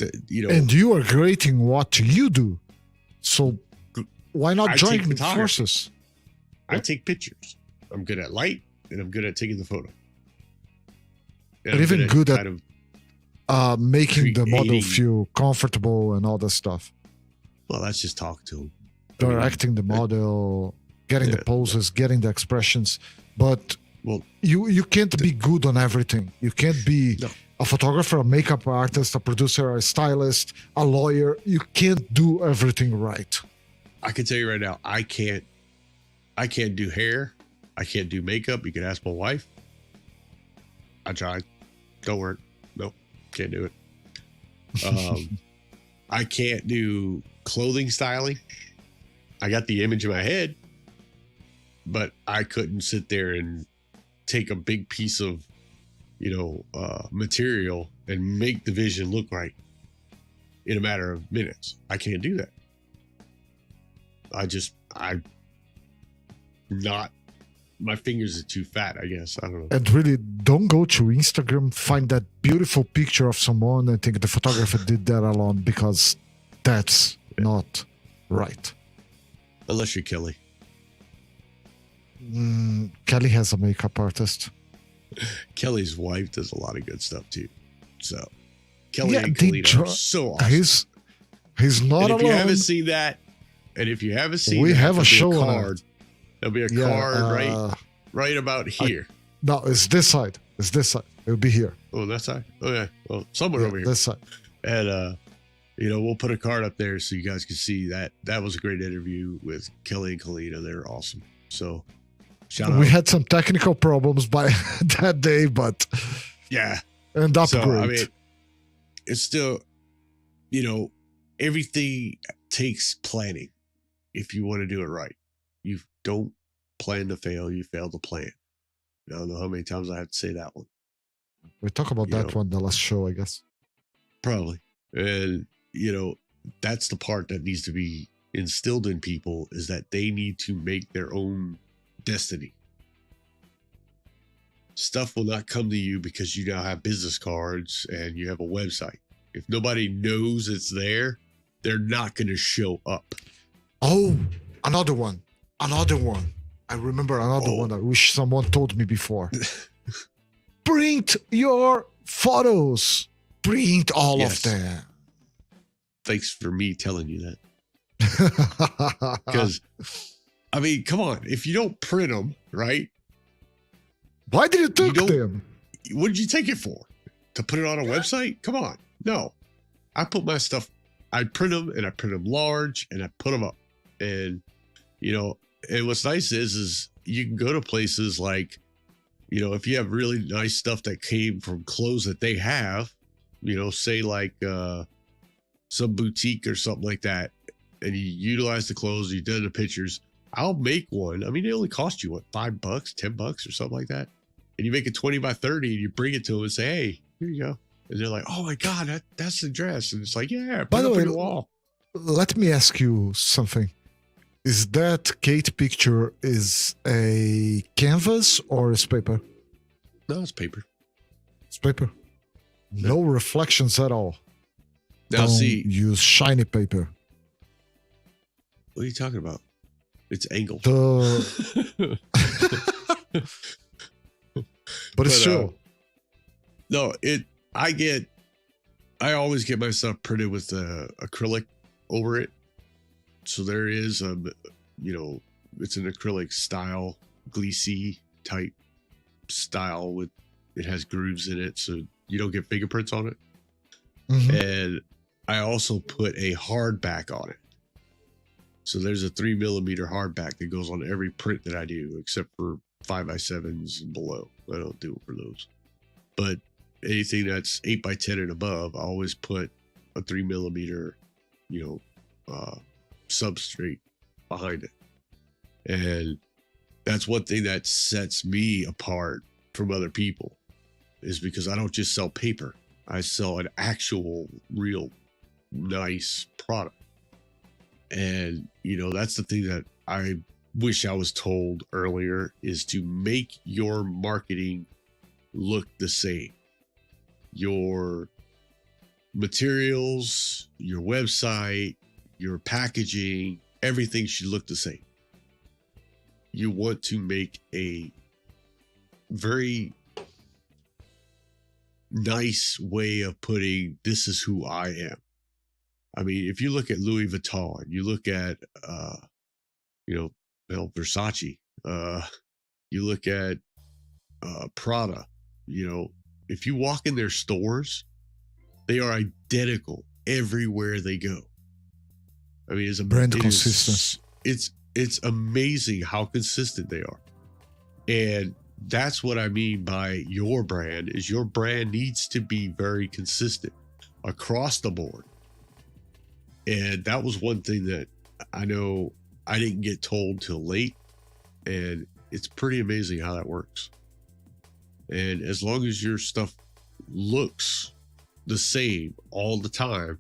And you are great in what you do. So why not I join take photography. forces? I take pictures. I'm good at light, and I'm good at taking the photo. And And even good at kind of making the model creating- feel comfortable and all that stuff. well, that's just talk to him. Directing the model, getting the poses, getting the expressions. But Well, you can't be good on everything. You can't be No. a photographer, a makeup artist, a producer, a stylist, a lawyer. You can't do everything right. I can tell you right now, I can't do hair. I can't do makeup. You can ask my wife. I tried. Don't work. Nope. Can't do it. I can't do clothing styling. I got the image in my head, but I couldn't sit there and take a big piece of, material and make the vision look right in a matter of minutes. I can't do that. My fingers are too fat, I guess. I don't know. And really, don't go to Instagram, find that beautiful picture of someone and think the photographer did that alone, because that's not right. Unless you're Kelly. Kelly has a makeup artist. Kelly's wife does a lot of good stuff too. So Kelly Yeah, and they Kalina are so awesome. He's not And if alone. you haven't seen that, We have a show on card. it. There'll be a card right about here. No, it's this side. It's this side. It'll be here. Oh, that side. Oh yeah. Well, somewhere over here. This side. And we'll put a card up there so you guys can see that. That was a great interview with Kelly and Kalina. They're awesome. So shout out. We had some technical problems by that day, but yeah. And up So great. I mean, it's still, everything takes planning. If you want to do it right, you don't plan to fail. You fail to plan. I don't know how many times I have to say that one. We talk about that one the last show, I guess. Probably. And, that's the part that needs to be instilled in people, is that they need to make their own destiny. Stuff will not come to you because you now have business cards and you have a website. If nobody knows it's there, they're not going to show up. Oh, another one. I remember another one I wish someone told me before. Print your photos. Print all of them. Thanks for me telling you that. Because, I mean, come on. If you don't print them, right? Why did you take them? What did you take it for? To put it on a website? Come on. No. I put my stuff, I print them, and I print them large, and I put them up. And, and what's nice is you can go to places like, if you have really nice stuff that came from clothes that they have, say like some boutique or something like that, and you utilize the clothes, you've done the pictures, I'll make one. I mean, it only cost you what, $5, $10 or something like that. And you make it 20 by 30 and you bring it to them and say, hey, here you go. And they're like, oh my God, that's the dress. And it's like, yeah, by the way, wall. Let me ask you something. Is that Kate picture is a canvas or is paper? No, it's paper. It's paper. No reflections at all. Now, see, use shiny paper. What are you talking about? It's angled. But it's true. No, I always get my stuff printed with acrylic over it. So there is it's an acrylic style, Gleesy type style it has grooves in it, so you don't get fingerprints on it. Mm-hmm. And I also put a hardback on it. So there's a 3mm hardback that goes on every print that I do, except for 5x7s and below. I don't do it for those. But anything that's 8x10 and above, I always put a 3mm, substrate behind it. And that's one thing that sets me apart from other people, is because I don't just sell paper. I sell an actual, real, nice product. And, that's the thing that I wish I was told earlier, is to make your marketing look the same. Your materials, your website, your packaging, everything should look the same. You want to make a very nice way of putting, this is who I am. I mean, if you look at Louis Vuitton, you look at, Versace, you look at Prada, if you walk in their stores, they are identical everywhere they go. I mean, it's a brand consistency. It's amazing how consistent they are. And that's what I mean by your brand, is your brand needs to be very consistent across the board. And that was one thing that I know I didn't get told till late. And it's pretty amazing how that works. And as long as your stuff looks the same all the time,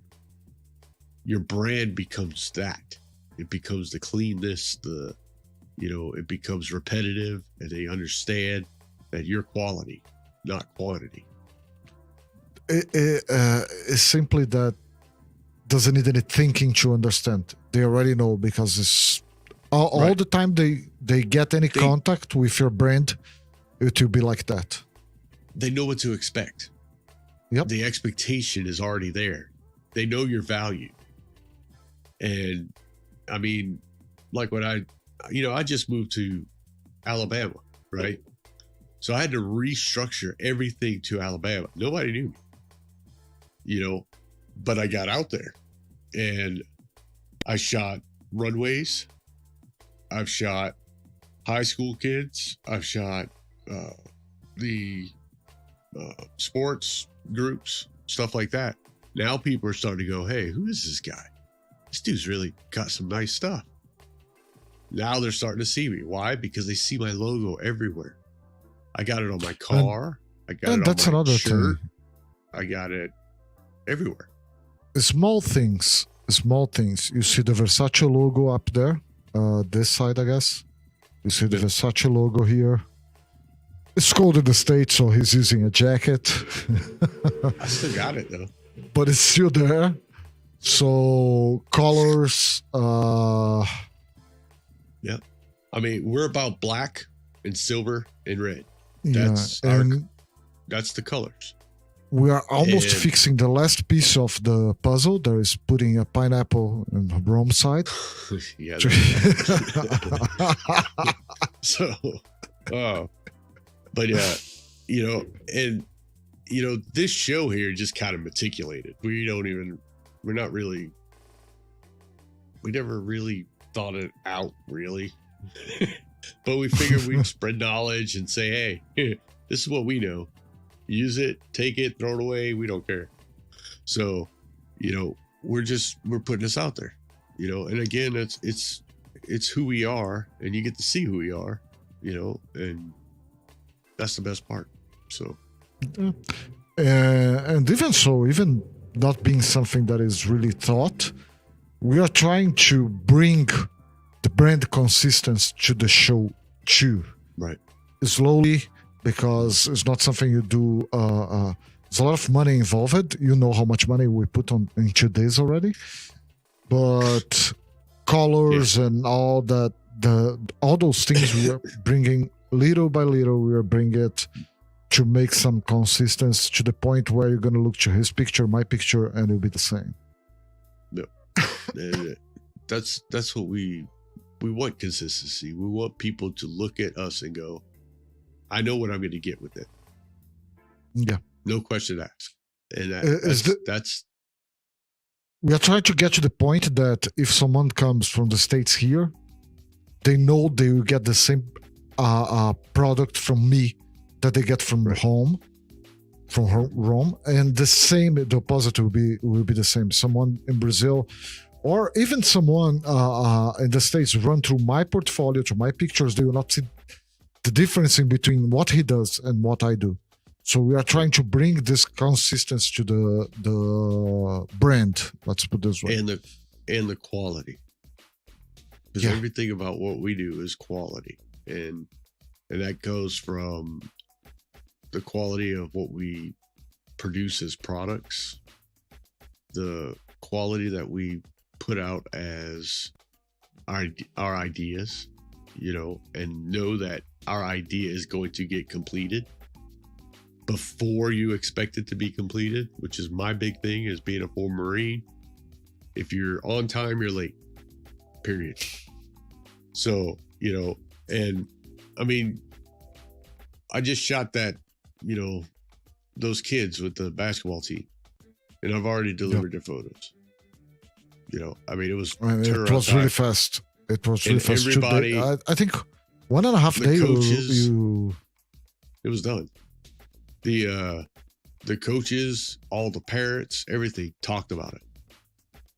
your brand becomes that. It becomes the cleanness, it becomes repetitive, and they understand that you're quality, not quantity. It's simply that doesn't need any thinking to understand. They already know, because it's all the time they get any contact with your brand, it will be like that. They know what to expect. Yep. The expectation is already there. They know your value. And I mean, like when I just moved to Alabama, right? So I had to restructure everything to Alabama. Nobody knew me, but I got out there and I shot runways. I've shot high school kids. I've shot the sports groups, stuff like that. Now people are starting to go, hey, who is this guy? This dude's really got some nice stuff. Now they're starting to see me. Why? Because they see my logo everywhere. I got it on my car. I got it on my shirt. Thing. I got it everywhere. Small things. You see the Versace logo up there. This side, I guess. You see the Versace logo here. It's cold in the States, so he's using a jacket. I still got it, though. But it's still there. So, colors. Yeah. I mean, we're about black and silver and red. That's the colors. We are almost fixing the last piece of the puzzle. There is putting a pineapple on the wrong side. Yeah. So, but this show here just kind of meticulated. We never really thought it out, really. But we figured we'd spread knowledge and say, hey, this is what we know. Use it, take it, throw it away. We don't care. So, we're putting this out there, and again, it's who we are, and you get to see who we are, and that's the best part. So, and even not being something that is really thought, we are trying to bring the brand consistency to the show too. Right. Slowly, because it's not something you do. There's a lot of money involved. You know how much money we put on in 2 days already. But colors and all that, all those things we are bringing little by little. We are bringing it to make some consistency to the point where you're going to look to his picture, my picture, and it'll be the same. No, that's what we want. Consistency. We want people to look at us and go, I know what I'm going to get with it. Yeah. No question asked. And that's. We are trying to get to the point that if someone comes from the States here, they know they will get the same product from me that they get from home, from Rome, and the opposite will be the same. Someone in Brazil, or even someone in the States, run through my portfolio, to my pictures, they will not see the difference in between what he does and what I do. So we are trying to bring this consistency to the brand. Let's put it this way, and the quality, because everything about what we do is quality, and that goes from the quality of what we produce as products the quality that we put out as our ideas, and know that our idea is going to get completed before you expect it to be completed, which is my big thing as being a former Marine. If you're on time, you're late, period. So, and I mean, I just shot that, those kids with the basketball team, and I've already delivered their photos. I mean, it was really fast. It was really fast. Everybody, I think 1.5 days it was done. The coaches, all the parents, everything talked about it.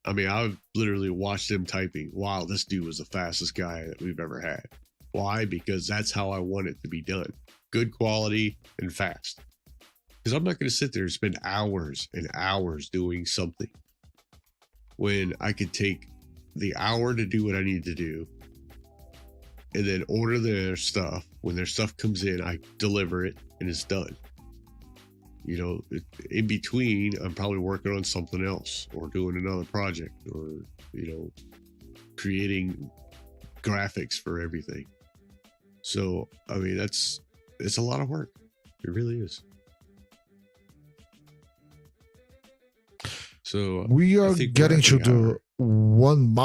I mean, I've literally watched them typing, wow, this dude was the fastest guy that we've ever had. Why? Because that's how I want it to be done. Good quality and fast. Because I'm not going to sit there and spend hours and hours doing something when I could take the hour to do what I need to do and then order their stuff. When their stuff comes in, I deliver it and it's done. In between, I'm probably working on something else or doing another project or, creating graphics for everything. So, I mean, it's a lot of work. It really is. So we are getting to the 1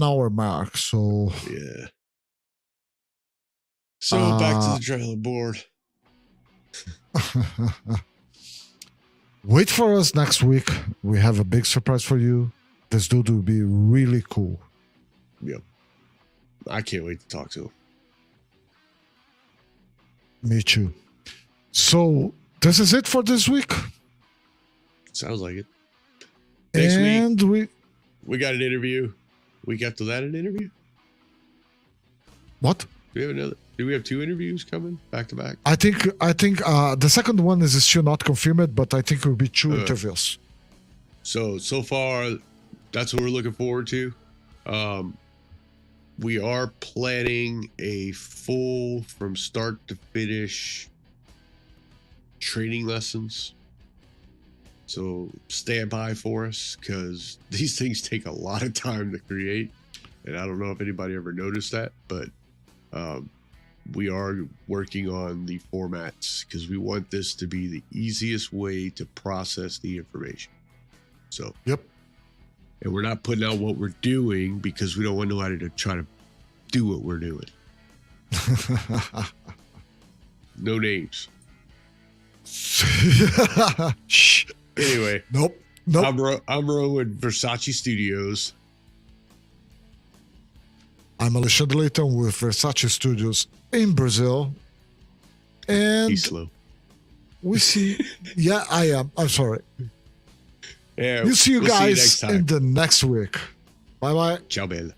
hour mark. So yeah. So back to the trailer board. Wait for us next week. We have a big surprise for you. This dude will be really cool. Yep. I can't wait to talk to him. Me too. So this is it for this week. Sounds like it. Next and week, we got an interview. We got to that an interview? What? Do we have 2 interviews coming back to back? I think the second one is still not confirmed, but I think it will be 2 interviews. So far, that's what we're looking forward to. We are planning a full, from start to finish, training lessons. So stand by for us, because these things take a lot of time to create. And I don't know if anybody ever noticed that, but we are working on the formats because we want this to be the easiest way to process the information. So, yep. And we're not putting out what we're doing because we don't want nobody to try to do what we're doing. No names. Shh. Anyway. Nope. I'm Ro with Versace Studios. I'm Alexandre Leitão with Versace Studios in Brazil. And he's slow. We see. Yeah, I am. I'm sorry. Yeah, we'll see you guys in the next week. Bye bye. Ciao, bella.